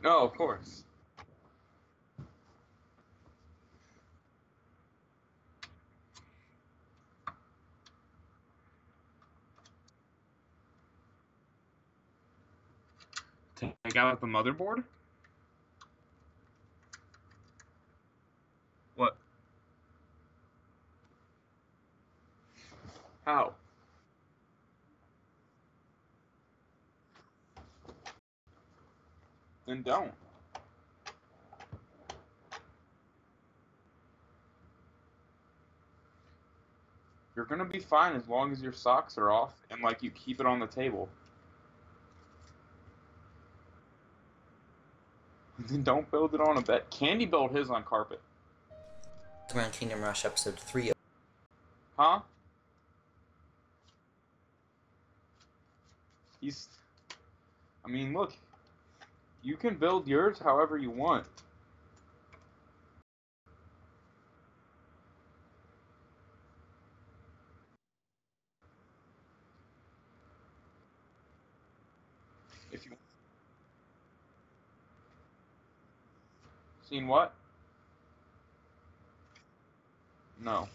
Oh, of course. Take out the motherboard? What? How? Then don't. You're gonna be fine as long as your socks are off and like you keep it on the table. Then don't build it on a bed. Candy built his on carpet. Around Kingdom Rush episode 3. Huh? He's... I mean, look. You can build yours however you want. If you... Seen what? No.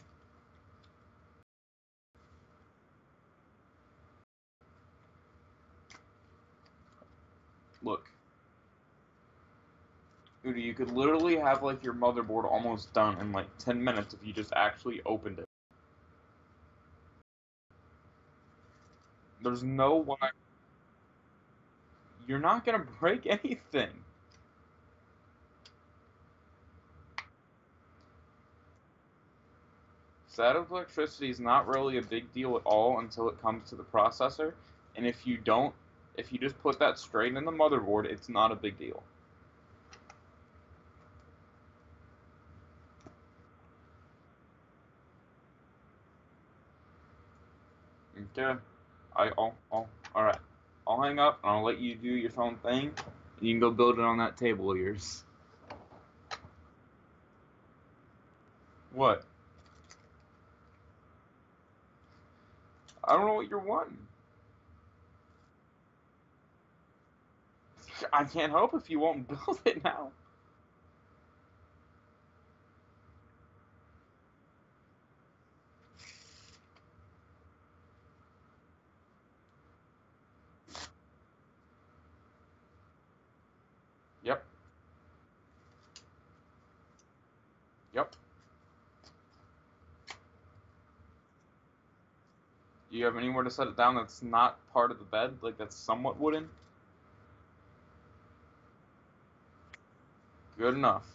Look. Udi, you could literally have like your motherboard almost done in like 10 minutes if you just actually opened it. There's no way. You're not gonna break anything. Static electricity is not really a big deal at all until it comes to the processor, and if you just put that straight in the motherboard, it's not a big deal. Okay. All right. I'll hang up and I'll let you do your own thing. And you can go build it on that table of yours. What? I don't know what you're wanting. I can't help if you won't build it now. Yep. Yep. Do you have anywhere to set it down that's not part of the bed, like that's somewhat wooden? Good enough.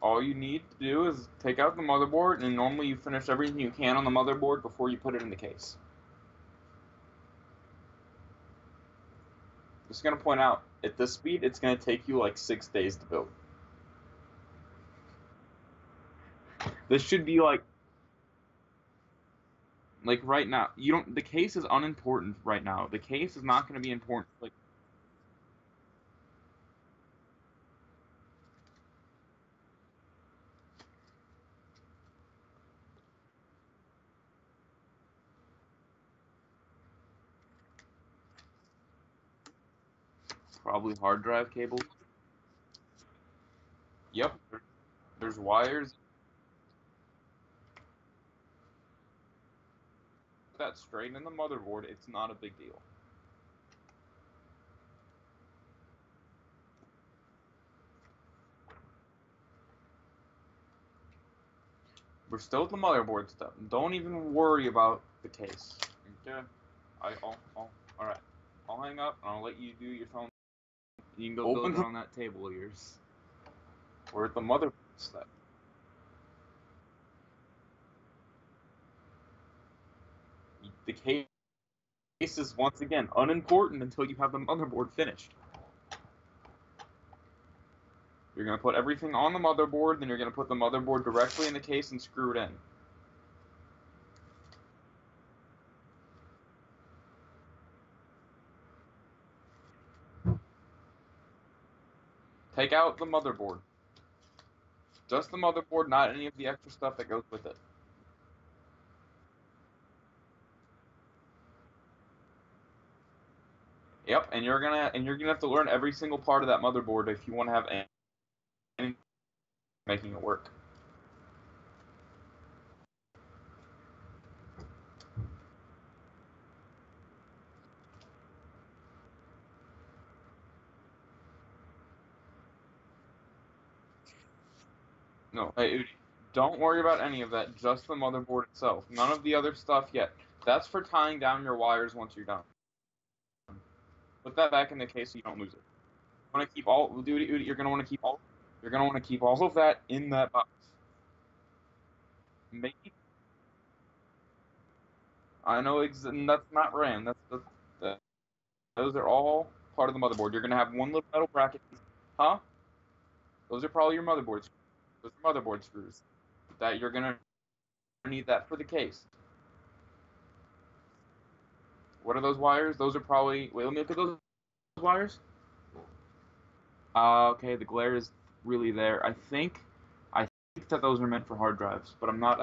All you need to do is take out the motherboard, and normally you finish everything you can on the motherboard before you put it in the case. Just gonna point out, at this speed, it's gonna take you like 6 days to build. This should be like right now. You don't. The case is unimportant right now. The case is not gonna be important. Like, probably hard drive cables. Yep. There's wires. That straight in the motherboard. It's not a big deal. We're still at the motherboard stuff. Don't even worry about the case. Okay. All right. I'll hang up and I'll let you do your phone. You can go build it on that table of yours. We're at the motherboard step. The case is once again unimportant until you have the motherboard finished. You're going to put everything on the motherboard, then you're going to put the motherboard directly in the case and screw it in. Take out the motherboard. Just the motherboard, not any of the extra stuff that goes with it. Yep, and you're gonna have to learn every single part of that motherboard if you want to have any making it work. No, hey, Udi, don't worry about any of that. Just the motherboard itself. None of the other stuff yet. That's for tying down your wires once you're done. Put that back in the case so you don't lose it. You want to keep all, Udi, you're gonna want to keep all. You're gonna want to keep all of that in that box. Maybe. I know that's not RAM. Those are all part of the motherboard. You're gonna have one little metal bracket. Huh? Those are probably your motherboard. Those are motherboard screws. That you're gonna need that for the case. What are those wires? Those are probably. Wait, let me look at those wires. Okay, the glare is really there. I think that those are meant for hard drives, but I'm not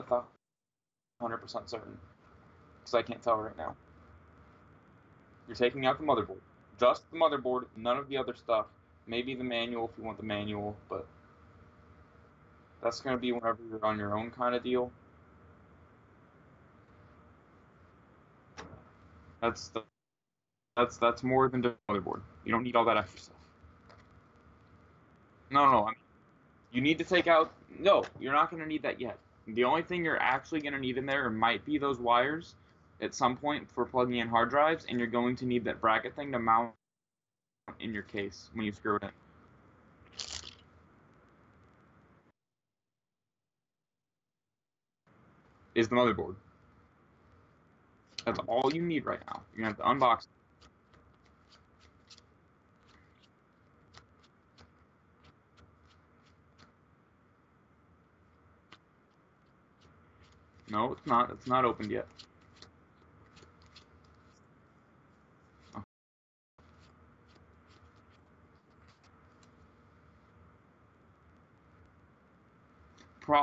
100% certain because I can't tell right now. You're taking out the motherboard, just the motherboard, none of the other stuff. Maybe the manual if you want the manual, but that's gonna be whenever you're on your own kind of deal. That's more than just motherboard. You don't need all that extra stuff. No, I mean, you need to take out. No, you're not gonna need that yet. The only thing you're actually gonna need in there might be those wires at some point for plugging in hard drives, and you're going to need that bracket thing to mount in your case when you screw it in. Is the motherboard. That's all you need right now. You're gonna have to unbox it. No, it's not. It's not opened yet.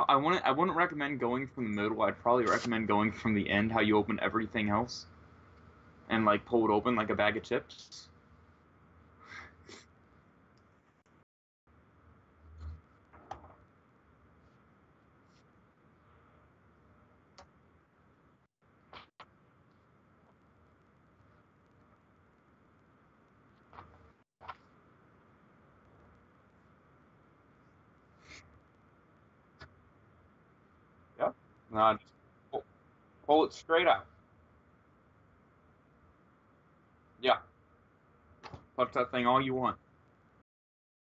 I wouldn't recommend going from the middle. I'd probably recommend going from the end, how you open everything else, and like pull it open like a bag of chips. Yep. Nah, just pull it straight out. Yeah. Touch that thing all you want.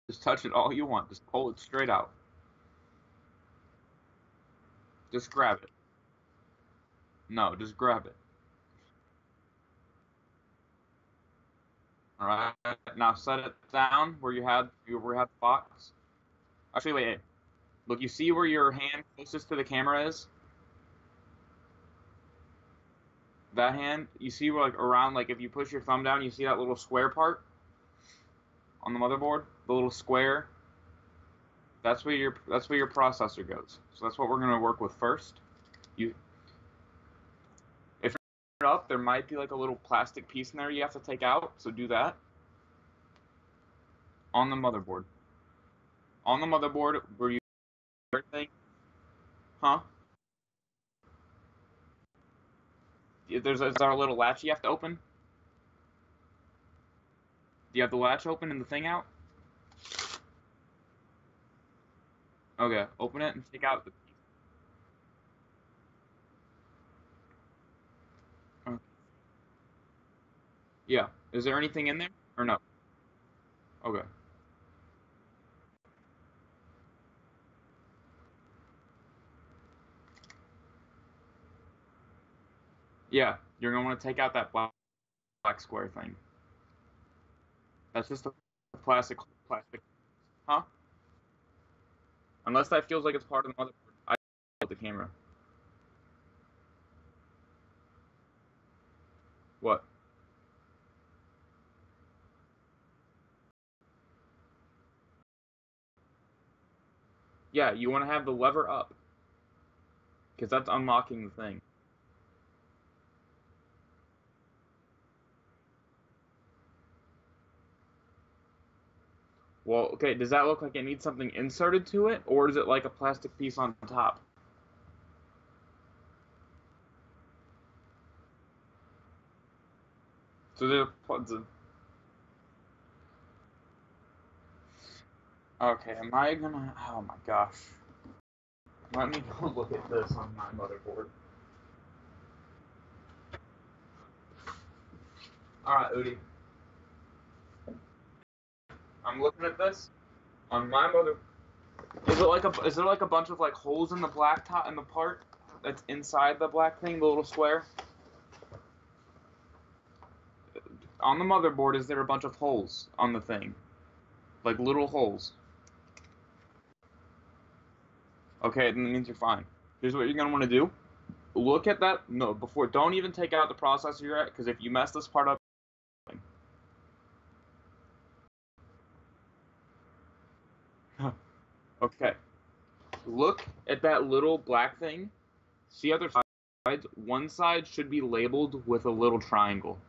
Just touch it all you want. Just pull it straight out. Just grab it. No, just grab it. All right. Now set it down where you had the box. Actually, wait. Look, you see where your hand closest to the camera is? That hand, you see where, like, around, like, if you push your thumb down, you see that little square part on the motherboard? The little square? That's where your processor goes. So that's what we're gonna work with first. If you're up, there might be like a little plastic piece in there you have to take out, so do that. On the motherboard. On the motherboard where you everything. Huh? Is there a little latch you have to open? Do you have the latch open and the thing out? Okay, open it and take out the piece. Yeah. Is there anything in there or no? Okay. Yeah, you're gonna want to take out that black square thing. That's just a plastic. Huh? Unless that feels like it's part of the motherboard. I the camera. What? Yeah, you want to have the lever up because that's unlocking the thing. Well, okay, does that look like it needs something inserted to it, or is it like a plastic piece on top? So there's okay, am I gonna... Oh my gosh. Let me go look at this on my motherboard. Alright, Udi. I'm looking at this on my mother. Is there like a bunch of like holes in the black top in the part that's inside the black thing, the little square? On the motherboard, is there a bunch of holes on the thing? Like little holes. Okay, then that means you're fine. Here's what you're gonna want to do. Look at that. No, before. Don't even take out the processor you're at, because if you mess this part up. Okay. Look at that little black thing. See other sides? One side should be labeled with a little triangle.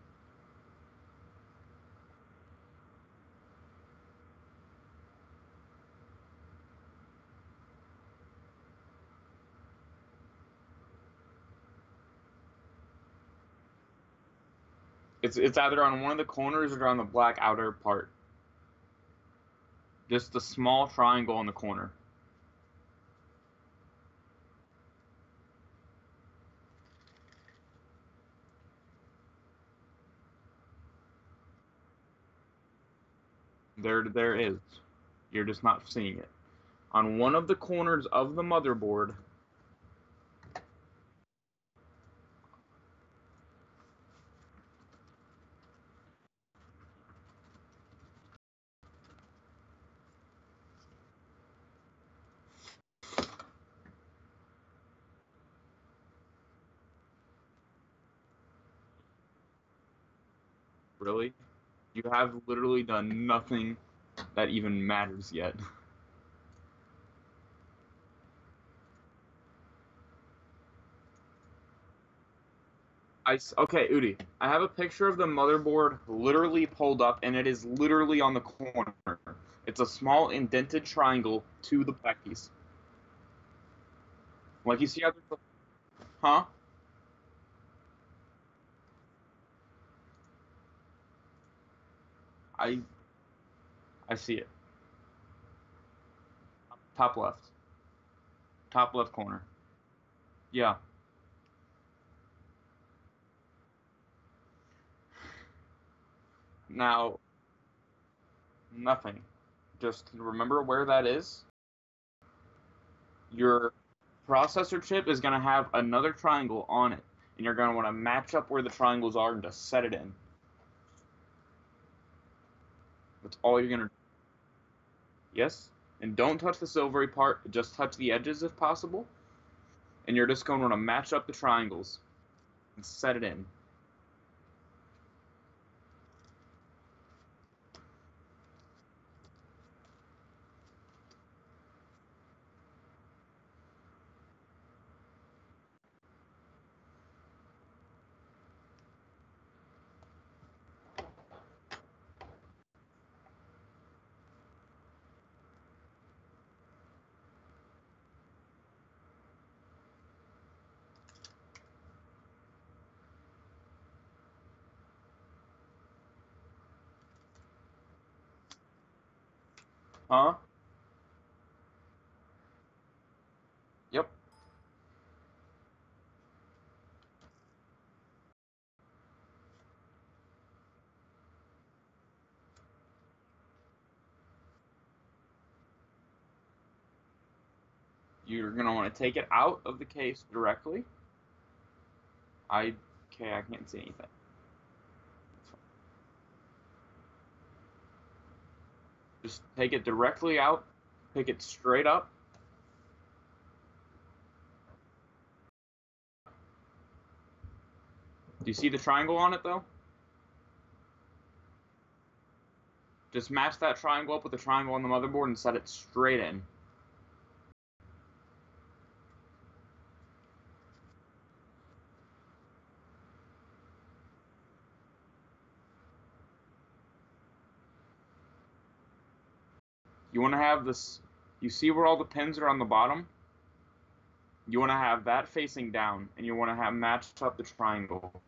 It's either on one of the corners or on the black outer part. Just a small triangle in the corner. There is. You're just not seeing it. On one of the corners of the motherboard. Really? You have literally done nothing that even matters yet. Okay, Udi, I have a picture of the motherboard literally pulled up, and it is literally on the corner. It's a small indented triangle to the black piece. Like you see how there's huh? I I see it. Top left. Top left corner. Yeah. Now, nothing. Just remember where that is. Your processor chip is going to have another triangle on it, and you're going to want to match up where the triangles are and just set it in. That's all you're going to do. Yes? And don't touch the silvery part, just touch the edges if possible. And you're just going to want to match up the triangles and set it in. Huh? Yep. You're going to want to take it out of the case directly. Okay, I can't see anything. Just take it directly out, pick it straight up. Do you see the triangle on it, though? Just match that triangle up with the triangle on the motherboard and set it straight in. You want to have this. You see where all the pins are on the bottom? You want to have that facing down, and you want to have matched up the triangle.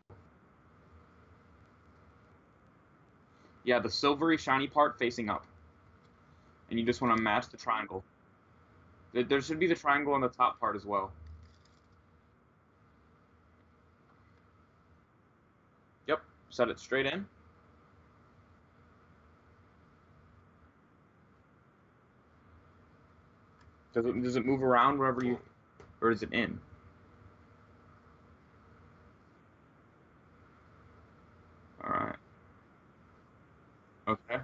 Yeah, the silvery shiny part facing up. And you just want to match the triangle. There should be the triangle on the top part as well. Yep, set it straight in. Does it move around wherever you, or is it in? All right. Okay.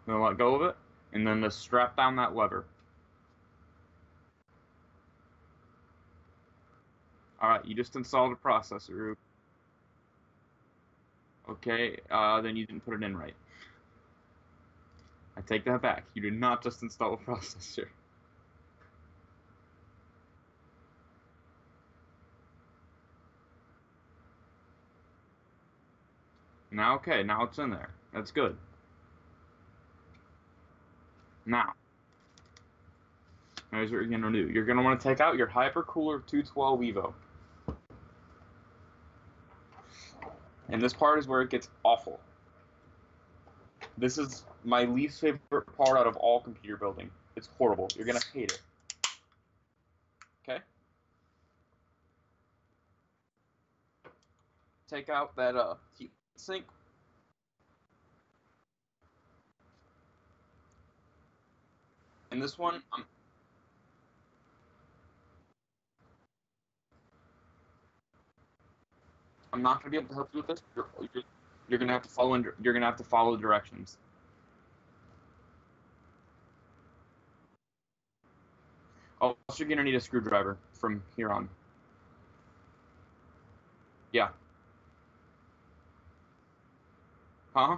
Then let go of it, and then just strap down that lever. All right, you just installed a processor. Okay, then you didn't put it in right. I take that back. You did not just install a processor. Now, okay, now it's in there. That's good. Now, here's what you're going to do. You're going to want to take out your Hypercooler 212 Evo. And this part is where it gets awful. This is my least favorite part out of all computer building. It's horrible. You're going to hate it. Okay? Take out that heat sink. And this one, I'm not going to be able to help you with this. You're going to have to follow. You're going to have to follow the directions. Oh, also you're going to need a screwdriver from here on. Yeah. Huh?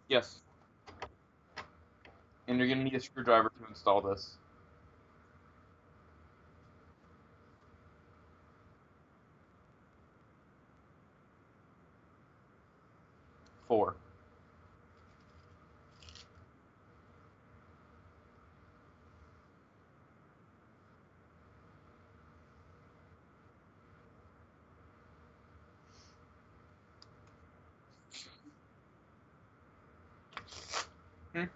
Yes. And you're going to need a screwdriver to install this. Four. Hmm? I'm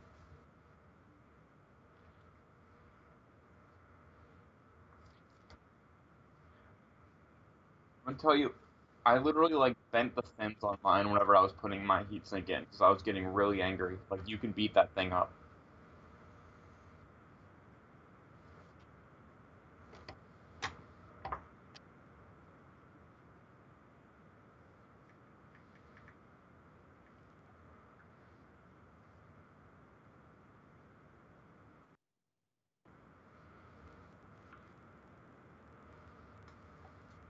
going to tell you, I literally like bent the fins on mine whenever I was putting my heatsink in because I was getting really angry. Like you can beat that thing up.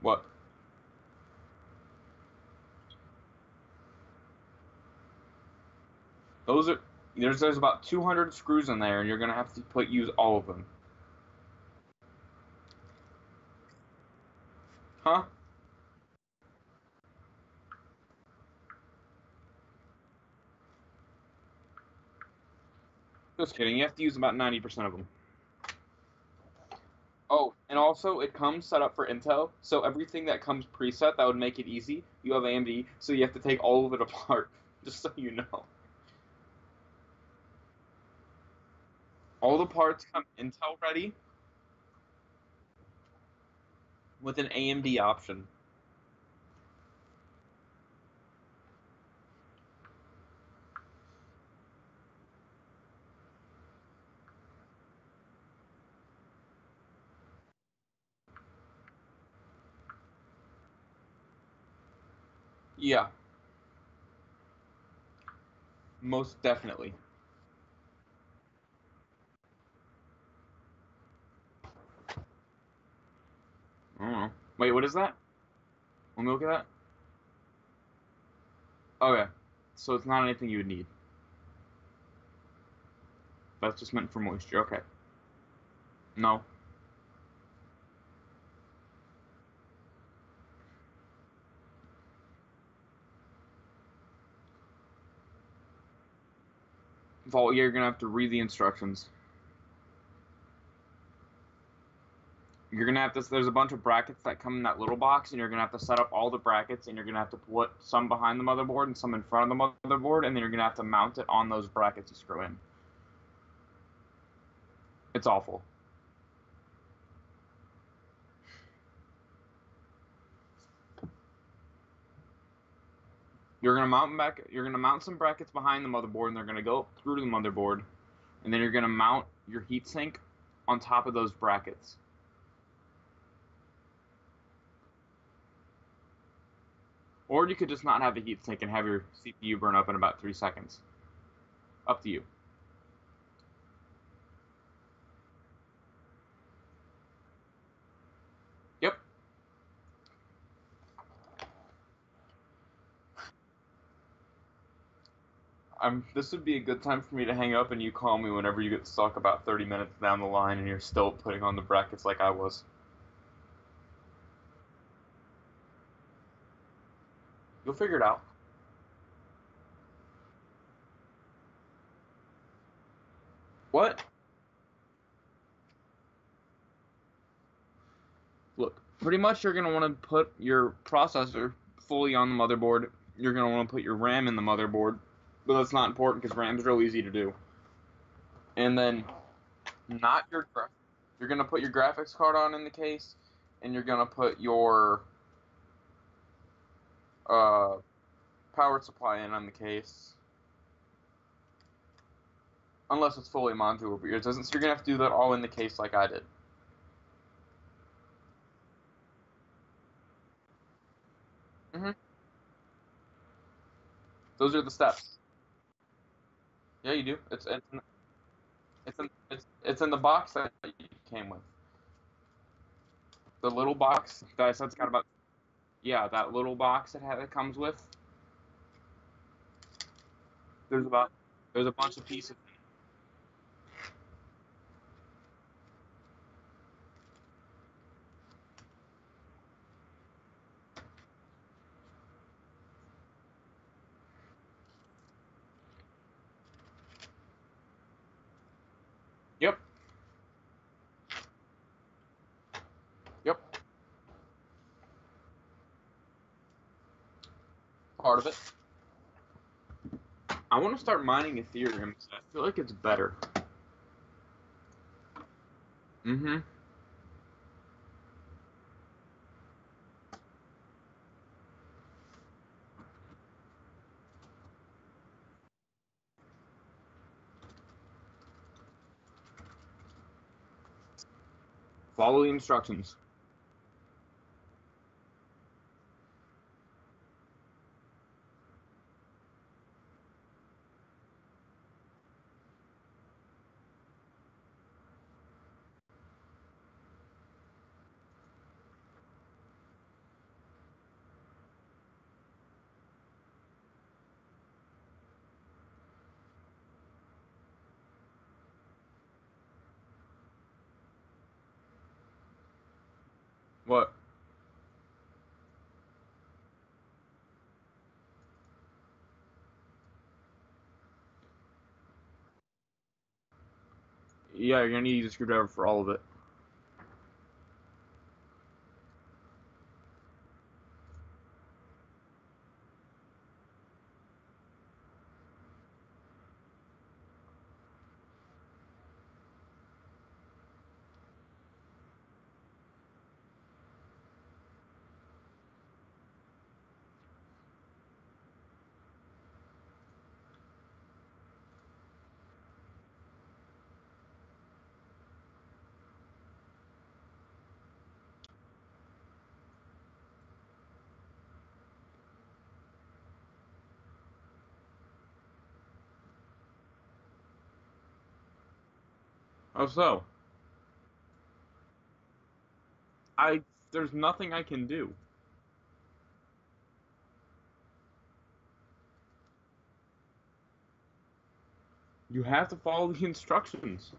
What? Those are there's about 200 screws in there, and you're gonna have to use all of them. Huh? Just kidding. You have to use about 90% of them. Oh, and also it comes set up for Intel, so everything that comes preset that would make it easy, you have AMD, so you have to take all of it apart, just so you know. All the parts come Intel ready with an AMD option. Yeah, most definitely. I don't know. Wait, what is that? Let me look at that. Okay, so it's not anything you would need. That's just meant for moisture. Okay. No. you're gonna have to read the instructions. You're gonna have to. There's a bunch of brackets that come in that little box, and you're gonna have to set up all the brackets, and you're gonna have to put some behind the motherboard and some in front of the motherboard, and then you're gonna have to mount it on those brackets you screw in. It's awful. You're gonna mount some brackets behind the motherboard, and they're gonna go through to the motherboard, and then you're gonna mount your heatsink on top of those brackets. Or you could just not have a heatsink and have your CPU burn up in about 3 seconds. Up to you. Yep. This would be a good time for me to hang up and you call me whenever you get stuck about 30 minutes down the line and you're still putting on the brackets like I was. You'll figure it out. What? Look, pretty much you're going to want to put your processor fully on the motherboard. You're going to want to put your RAM in the motherboard. But that's not important because RAM's real easy to do. And then, not your you're going to put your graphics card on in the case, and you're going to put your power supply in on the case. Unless it's fully modular, but yours doesn't. So you're going to have to do that all in the case like I did. Mm-hmm. Those are the steps. Yeah, you do. It's in the box that you came with. The little box that I said it's got about. Yeah, that little box it comes with. There's about there's a bunch of pieces. Yep. Yep. Part of it. I want to start mining Ethereum. I feel like it's better. Mm-hmm. Follow the instructions. What? Yeah, you're gonna need a screwdriver for all of it. Oh, so I there's nothing I can do. You have to follow the instructions.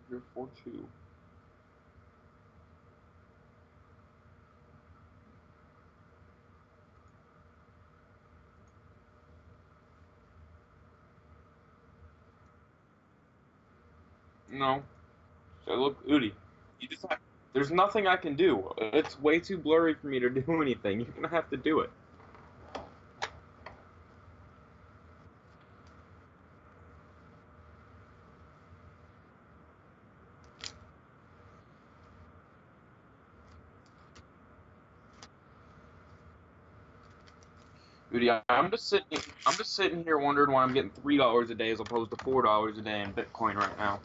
You're 4-2. No. So look, Udi, you just have, there's nothing I can do. It's way too blurry for me to do anything. You're gonna have to do it. Udi, I'm just sitting here wondering why I'm getting $3 a day as opposed to $4 a day in Bitcoin right now.